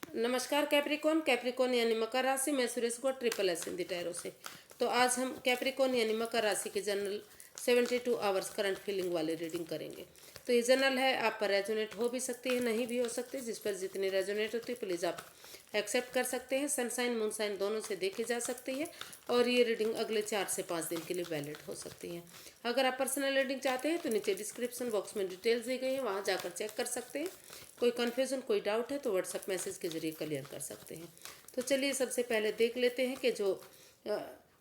नमस्कार Capricorn. Capricorn यानी मकर राशि। मैं सुरेश को ट्रिपल एस हिंदी टैरो से। तो आज हम कैप्रिकॉन यानी मकर राशि के जनरल 72 आवर्स करंट फीलिंग वाली रीडिंग करेंगे। तो ये जनरल है, आप पर रेजोनेट हो भी सकती है, नहीं भी हो सकती। जिस पर जितनी रेजोनेट होती है प्लीज़ आप एक्सेप्ट कर सकते हैं। सनसाइन मूनसाइन दोनों से देखी जा सकती है और ये रीडिंग अगले 4 से 5 दिन के लिए वैलिड हो सकती है। अगर आप पर्सनल रीडिंग चाहते हैं तो नीचे डिस्क्रिप्शन बॉक्स में डिटेल्स दी गई है, वहाँ जाकर चेक कर सकते हैं। कोई कन्फ्यूज़न कोई डाउट है तो व्हाट्सएप मैसेज के जरिए क्लियर कर सकते हैं। तो चलिए सबसे पहले देख लेते हैं कि जो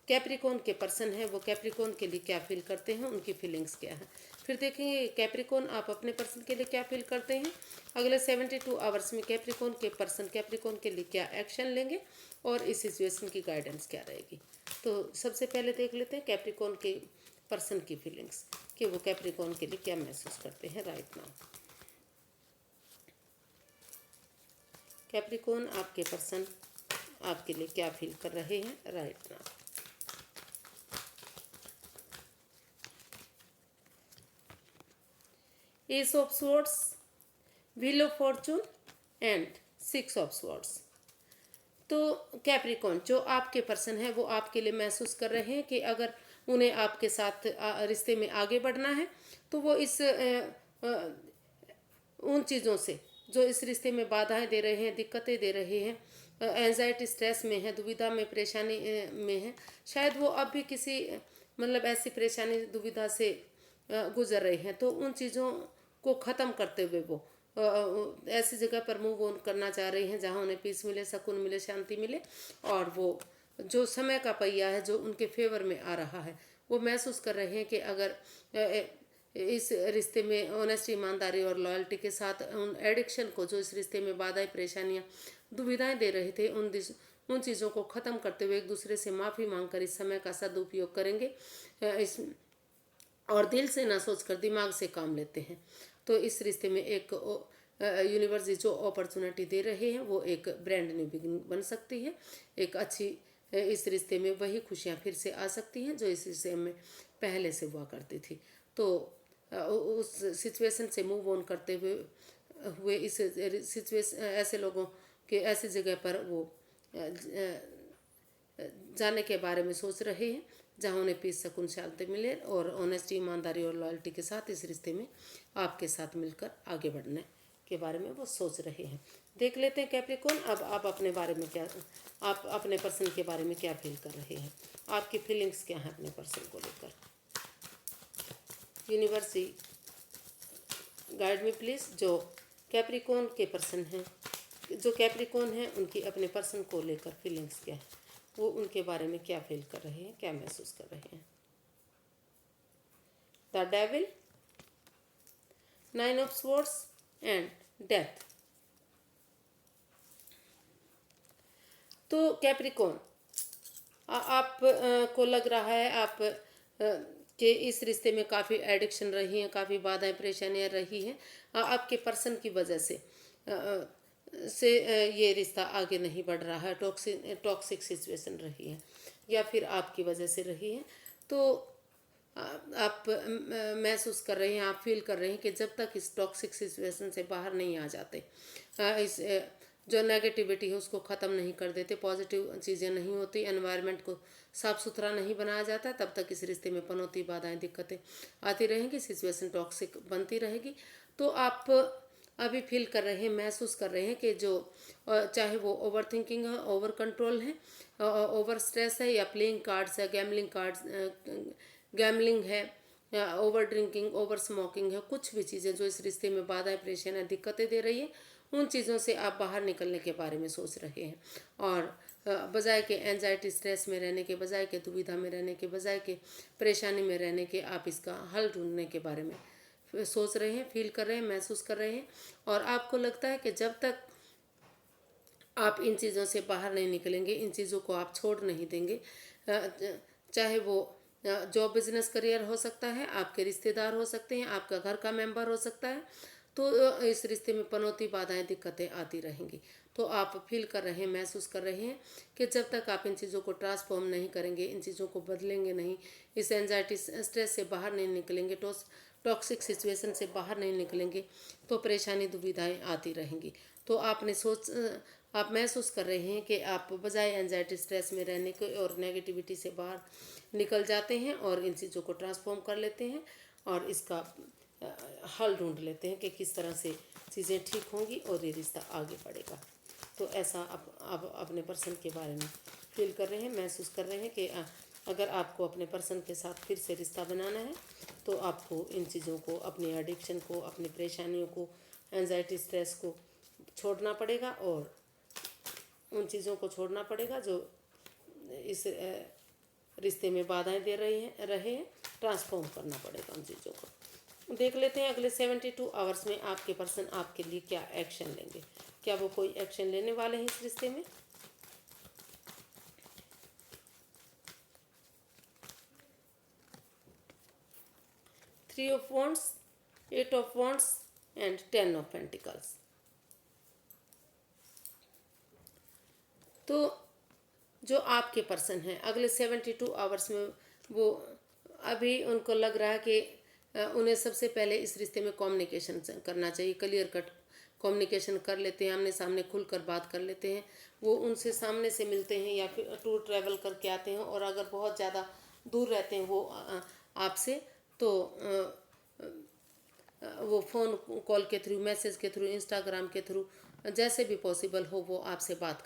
कैप्रिकॉन के पर्सन है वो कैप्रिकॉन के लिए क्या फील करते हैं, उनकी फीलिंग्स क्या है। फिर देखेंगे कैप्रिकॉन आप अपने पर्सन के लिए क्या फील करते हैं। अगले 72 आवर्स में कैप्रिकॉन के पर्सन कैप्रिकॉन के लिए क्या एक्शन लेंगे और इस सिचुएशन की गाइडेंस क्या रहेगी। तो सबसे पहले देख लेते हैं कैप्रिकॉन के पर्सन की फीलिंग्स कि वो कैप्रिकॉन के लिए क्या महसूस करते हैं राइट नाउ। कैप्रिकॉन आपके पर्सन आपके लिए क्या फील कर रहे हैं right now. S of swords, wheel of Fortune and 6 of swords. तो कैप्रिकॉन जो आपके पर्सन है वो आपके लिए महसूस कर रहे हैं कि अगर उन्हें आपके साथ रिश्ते में आगे बढ़ना है तो वो इस उन चीज़ों से जो इस रिश्ते में बाधाएं दे रहे हैं, दिक्कतें दे रहे हैं, एंजाइटी स्ट्रेस में है, दुविधा में, परेशानी में है। शायद वो अब भी किसी मतलब ऐसी परेशानी दुविधा से गुजर रहे हैं। तो उन चीज़ों को ख़त्म करते हुए वो ऐसी जगह पर मूव ऑन करना चाह रही हैं जहाँ उन्हें पीस मिले, सुकून मिले, शांति मिले। और वो जो समय का पहिया है जो उनके फेवर में आ रहा है वो महसूस कर रहे हैं कि अगर इस रिश्ते में ऑनेस्टी, ईमानदारी और लॉयल्टी के साथ उन एडिक्शन को जो इस रिश्ते में बाधाएं, परेशानियां, दुविधाएं दे रहे थे उन चीज़ों को ख़त्म करते हुए एक दूसरे से माफ़ी मांगकर इस समय का सदुपयोग करेंगे। इस और दिल से ना सोचकर दिमाग से काम लेते हैं तो इस रिश्ते में एक यूनिवर्स जो अपॉर्चुनिटी दे रहे हैं वो एक ब्रांड न्यू बिगिनिंग बन सकती है। एक अच्छी इस रिश्ते में वही खुशियाँ फिर से आ सकती हैं जो इस रिश्ते में पहले से हुआ करती थी। तो उस सिचुएशन से मूव ऑन करते हुए इस सिचुएशन ऐसे लोगों के ऐसी जगह पर वो जाने के बारे में सोच रहे हैं जहाँ उन्हें पीस, सुकून, शांति मिले और ऑनेस्टी, ईमानदारी और लॉयल्टी के साथ इस रिश्ते में आपके साथ मिलकर आगे बढ़ने के बारे में वो सोच रहे हैं। देख लेते हैं कैप्रिकॉन अब आप अपने बारे में क्या, आप अपने पर्सन के बारे में क्या फील कर रहे हैं, आपकी फीलिंग्स क्या हैं अपने पर्सन को लेकर। यूनिवर्स गाइड में प्लीज़ जो कैप्रिकॉन के पर्सन हैं, जो कैप्रिकॉन हैं उनकी अपने पर्सन को लेकर फीलिंग्स क्या है, वो उनके बारे में क्या फील कर रहे हैं, क्या महसूस कर रहे हैं। The devil, 9 of swords and death. तो कैप्रिकॉन आप को लग रहा है आप कि इस रिश्ते में काफ़ी एडिक्शन रही हैं, काफ़ी बाधाएं, परेशानियां रही हैं। आपके पर्सन की वजह से ये रिश्ता आगे नहीं बढ़ रहा है, टॉक्सिक सिचुएशन रही है या फिर आपकी वजह से रही है। तो आप महसूस कर रहे हैं, आप फील कर रहे हैं कि जब तक इस टॉक्सिक सिचुएशन से बाहर नहीं आ जाते, इस जो नेगेटिविटी है उसको ख़त्म नहीं कर देते, पॉजिटिव चीज़ें नहीं होती, एनवायरनमेंट को साफ़ सुथरा नहीं बनाया जाता, तब तक इस रिश्ते में पनौती, बाधाएं, दिक्कतें आती रहेंगी, सिचुएशन टॉक्सिक बनती रहेगी। तो आप अभी फील कर रहे हैं, महसूस कर रहे हैं कि जो चाहे वो ओवर थिंकिंग है, ओवर कंट्रोल है, ओवर स्ट्रेस है, या प्लेइंग कार्ड्स है, गैमलिंग है, ओवर ड्रिंकिंग, ओवर स्मोकिंग है, कुछ भी चीज़ें जो इस रिश्ते में बाधाएं, परेशानियां, दिक्कतें दे रही है, उन चीज़ों से आप बाहर निकलने के बारे में सोच रहे हैं। और बजाय के एंजाइटी स्ट्रेस में रहने के, बजाय के दुविधा में रहने के, बजाय के परेशानी में रहने के, आप इसका हल ढूंढने के बारे में सोच रहे हैं, फील कर रहे हैं, महसूस कर रहे हैं। और आपको लगता है कि जब तक आप इन चीज़ों से बाहर नहीं निकलेंगे, इन चीज़ों को आप छोड़ नहीं देंगे, चाहे वो जॉब, बिजनेस, करियर हो सकता है, आपके रिश्तेदार हो सकते हैं, आपका घर का मेंबर हो सकता है, तो इस रिश्ते में पनौती, बाधाएं, दिक्कतें आती रहेंगी। तो आप फील कर रहे हैं, महसूस कर रहे हैं कि जब तक आप इन चीज़ों को ट्रांसफॉर्म नहीं करेंगे, इन चीज़ों को बदलेंगे नहीं, इस एंजाइटी स्ट्रेस से बाहर नहीं निकलेंगे, टॉक्सिक सिचुएशन से बाहर नहीं निकलेंगे, तो परेशानी, दुविधाएं आती रहेंगी। तो आप महसूस कर रहे हैं कि आप बजाय एंजाइटी स्ट्रेस में रहने के और नेगेटिविटी से बाहर निकल जाते हैं और इन चीज़ों को ट्रांसफॉर्म कर लेते हैं और इसका हल ढूंढ लेते हैं कि किस तरह से चीज़ें ठीक होंगी और ये रिश्ता आगे बढ़ेगा। तो ऐसा आप अपने पर्सन के बारे में फील कर रहे हैं, महसूस कर रहे हैं कि अगर आपको अपने पर्सन के साथ फिर से रिश्ता बनाना है तो आपको इन चीज़ों को, अपनी एडिक्शन को, अपनी परेशानियों को, एंजाइटी स्ट्रेस को छोड़ना पड़ेगा और उन चीज़ों को छोड़ना पड़ेगा जो इस रिश्ते में बाधाएं दे रहे हैं, ट्रांसफॉर्म करना पड़ेगा उन चीज़ों को। देख लेते हैं अगले 72 आवर्स में आपके पर्सन आपके लिए क्या एक्शन लेंगे। क्या वो कोई एक्शन लेने वाले हैं इस रिश्ते में? Three of wands, 8 of wands and 10 of pentacles. तो जो आपके पर्सन हैं अगले 72 आवर्स में, वो अभी उनको लग रहा है कि उन्हें सबसे पहले इस रिश्ते में कम्युनिकेशन करना चाहिए। क्लियर कट कम्युनिकेशन कर लेते हैं, आमने सामने खुलकर बात कर लेते हैं। वो उनसे सामने से मिलते हैं या फिर टूर ट्रैवल करके आते हैं, और अगर बहुत ज़्यादा दूर रहते हैं वो आपसे, तो वो फ़ोन कॉल के थ्रू, मैसेज के थ्रू, इंस्टाग्राम के थ्रू, जैसे भी पॉसिबल हो वो आपसे बात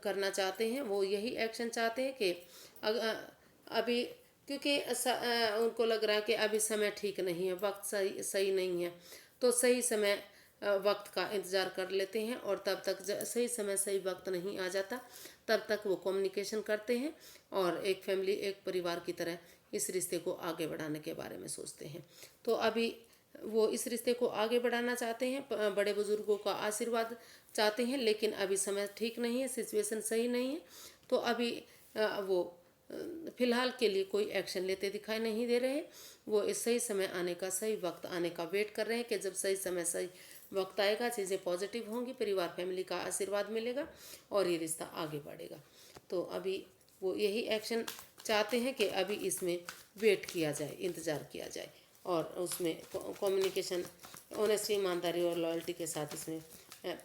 करना चाहते हैं। वो यही एक्शन चाहते हैं कि अभी, क्योंकि उनको लग रहा है कि अभी समय ठीक नहीं है, वक्त सही नहीं है, तो सही समय वक्त का इंतज़ार कर लेते हैं और तब तक सही समय सही वक्त नहीं आ जाता तब तक वो कम्युनिकेशन करते हैं और एक फैमिली, एक परिवार की तरह इस रिश्ते को आगे बढ़ाने के बारे में सोचते हैं। तो अभी वो इस रिश्ते को आगे बढ़ाना चाहते हैं, बड़े बुजुर्गों का आशीर्वाद चाहते हैं, लेकिन अभी समय ठीक नहीं है, सिचुएशन सही नहीं है। तो अभी वो फिलहाल के लिए कोई एक्शन लेते दिखाई नहीं दे रहे। वो इस सही समय आने का, सही वक्त आने का वेट कर रहे हैं कि जब सही समय सही वक्त आएगा, चीज़ें पॉजिटिव होंगी, परिवार फैमिली का आशीर्वाद मिलेगा और ये रिश्ता आगे बढ़ेगा। तो अभी वो यही एक्शन चाहते हैं कि अभी इसमें वेट किया जाए, इंतज़ार किया जाए और उसमें कम्युनिकेशन, ऑनेस्टी, ईमानदारी और लॉयल्टी के साथ, इसमें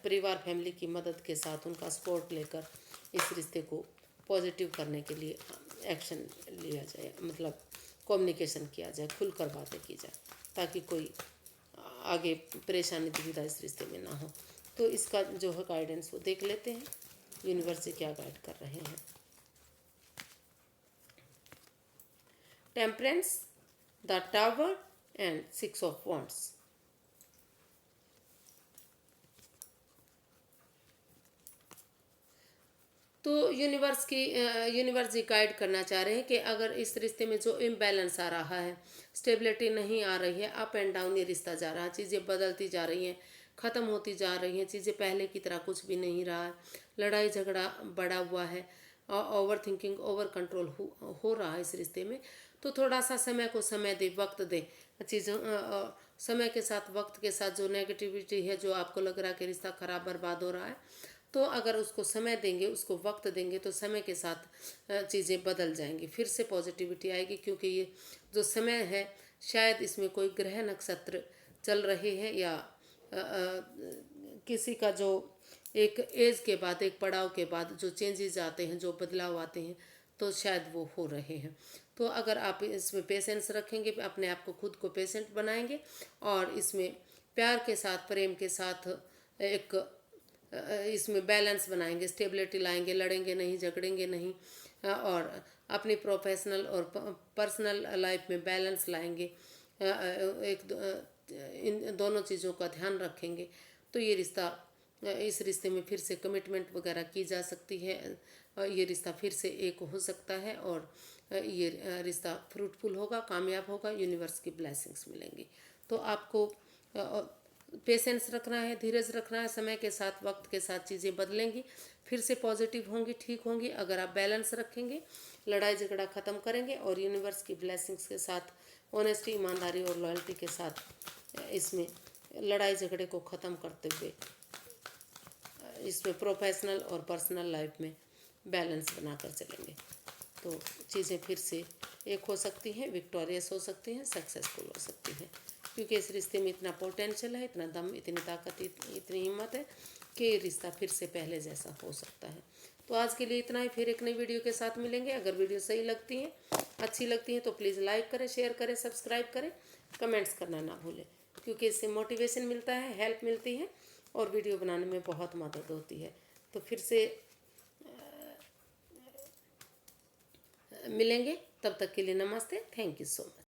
परिवार फैमिली की मदद के साथ, उनका सपोर्ट लेकर इस रिश्ते को पॉजिटिव करने के लिए एक्शन लिया जाए, मतलब कम्युनिकेशन किया जाए, खुलकर बातें की जाए, ताकि कोई आगे परेशानी दुविधा इस रिश्ते में ना हो। तो इसका जो है गाइडेंस वो देख लेते हैं, यूनिवर्स से क्या गाइड कर रहे हैं। Temperance, the tower and 6 of wands. तो यूनिवर्स जी गाइड करना चाह रहे हैं कि अगर इस रिश्ते में जो इम्बैलेंस आ रहा है, स्टेबिलिटी नहीं आ रही है, अप एंड डाउन ये रिश्ता जा रहा है, चीज़ें बदलती जा रही हैं, ख़त्म होती जा रही हैं, चीज़ें पहले की तरह कुछ भी नहीं रहा है, लड़ाई झगड़ा बढ़ा हुआ है, ओवर थिंकिंग, ओवर कंट्रोल हो रहा है इस रिश्ते में। तो थोड़ा सा समय को समय दे, वक्त दे, चीज़ों समय के साथ, वक्त के साथ जो नेगेटिविटी है, जो आपको लग रहा है कि रिश्ता खराब बर्बाद हो रहा है, तो अगर उसको समय देंगे, उसको वक्त देंगे, तो समय के साथ चीज़ें बदल जाएंगी, फिर से पॉजिटिविटी आएगी। क्योंकि ये जो समय है, शायद इसमें कोई ग्रह नक्षत्र चल रहे हैं या किसी का जो एक एज के बाद, एक पड़ाव के बाद जो चेंजेस आते हैं, जो बदलाव आते हैं, तो शायद वो हो रहे हैं। तो अगर आप इसमें पेशेंस रखेंगे, अपने आप को, खुद को पेशेंट बनाएंगे और इसमें प्यार के साथ, प्रेम के साथ एक इसमें बैलेंस बनाएंगे, स्टेबिलिटी लाएंगे, लड़ेंगे नहीं, झगड़ेंगे नहीं, और अपनी प्रोफेशनल और पर्सनल लाइफ में बैलेंस लाएंगे, इन दोनों चीज़ों का ध्यान रखेंगे, तो ये रिश्ता, इस रिश्ते में फिर से कमिटमेंट वगैरह की जा सकती है, ये रिश्ता फिर से एक हो सकता है और ये रिश्ता फ्रूटफुल होगा, कामयाब होगा, यूनिवर्स की ब्लेसिंग्स मिलेंगी। तो आपको पेशेंस रखना है, धीरज रखना है, समय के साथ, वक्त के साथ चीज़ें बदलेंगी, फिर से पॉजिटिव होंगी, ठीक होंगी, अगर आप बैलेंस रखेंगे, लड़ाई झगड़ा ख़त्म करेंगे और यूनिवर्स की ब्लेसिंग्स के साथ, ऑनेस्टी, ईमानदारी और लॉयल्टी के साथ इसमें लड़ाई झगड़े को ख़त्म करते हुए इसमें प्रोफेशनल और पर्सनल लाइफ में बैलेंस बनाकर चलेंगे, तो चीज़ें फिर से एक हो सकती हैं, विक्टोरियस हो सकती हैं, सक्सेसफुल हो सकती हैं। क्योंकि इस रिश्ते में इतना पोटेंशियल है, इतना दम, इतनी ताकत, इतनी हिम्मत है कि रिश्ता फिर से पहले जैसा हो सकता है। तो आज के लिए इतना ही, फिर एक नई वीडियो के साथ मिलेंगे। अगर वीडियो सही लगती है, अच्छी लगती है तो प्लीज़ लाइक करें, शेयर करें, सब्सक्राइब करें, कमेंट्स करना ना भूलें, क्योंकि इससे मोटिवेशन मिलता है, हेल्प मिलती है और वीडियो बनाने में बहुत मदद होती है। तो फिर से मिलेंगे, तब तक के लिए नमस्ते, थैंक यू सो मच।